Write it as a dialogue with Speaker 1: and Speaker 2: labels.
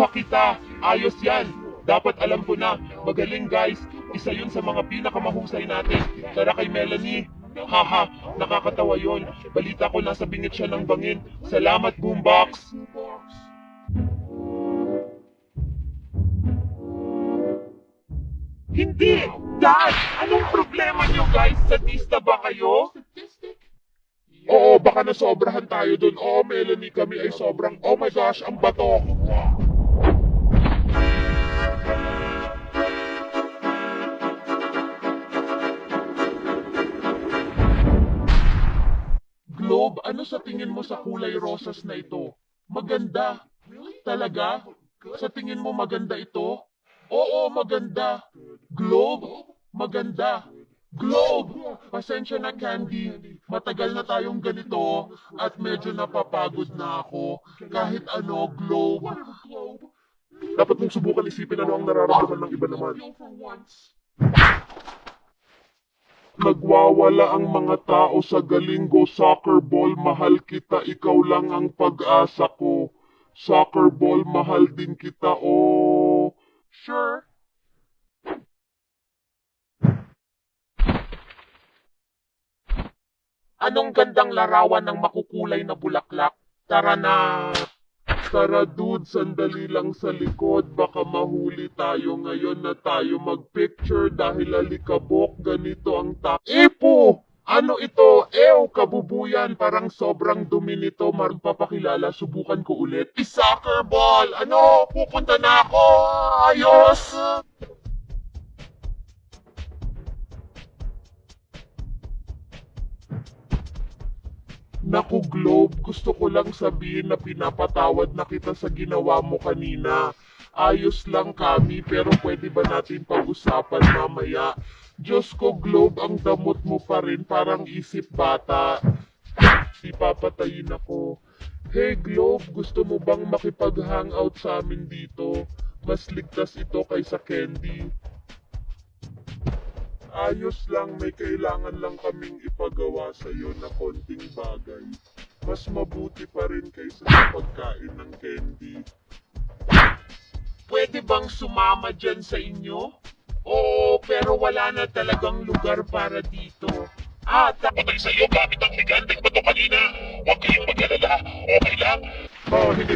Speaker 1: Nakuha kita. Ayos yan. Dapat alam ko na. Magaling guys. Isa yun sa mga pinakamahusay natin. Tara kay Melanie. Haha, nakakatawa yon. Balita ko nasa bingit siya ng bangin. Salamat, Boombox. Hindi! Dad! Anong problema niyo guys? Sadista ba kayo? Oo, baka nasobrahan tayo dun. Oo, Melanie, kami ay sobrang, oh my gosh, ang bato. Globe, ano sa tingin mo sa kulay rosas na ito? Maganda. Talaga? Sa tingin mo maganda ito? Oo, maganda. Globe? Maganda. Globe! Pasensya na, Candy. Matagal na tayong ganito at medyo napapagod na ako. Kahit ano, Globe. Dapat mong subukan isipin ano ang nararamdaman ng iba naman. Nagwawala ang mga tao sa Galingo Soccer Ball. Mahal kita, ikaw lang ang pag-asa ko. Soccer Ball, mahal din kita, oh. Sure. Anong gandang larawan ng makukulay na bulaklak? Tara na! Tara dude, sandali lang sa likod. Baka mahuli tayo ngayon na tayo magpicture dahil alikabok ganito ang Epo! Ano ito? Ew, kabubuyan. Parang sobrang dumi nito. Magpapakilala, subukan ko ulit. Soccer ball! Ano? Pupunta na ako! Ayos! Naku Globe, gusto ko lang sabihin na pinapatawad na kita sa ginawa mo kanina. Ayos lang kami pero pwede ba natin pag-usapan mamaya? Diyos ko Globe, ang damot mo pa rin parang isip bata. Ipapatayin ako. Hey Globe, gusto mo bang makipag-hangout sa amin dito? Mas ligtas ito kaysa candy. Ayos lang, may kailangan lang kaming ipagawa sa'yo na konting bagay. Mas mabuti pa rin kaysa sa pagkain ng candy. Pwede bang sumama dyan sa inyo? Oo, pero wala na talagang lugar para dito. Patay sa'yo gamit ang higanteng bato kanina. Huwag kayong mag-alala. Okay lang? Oh, hindi.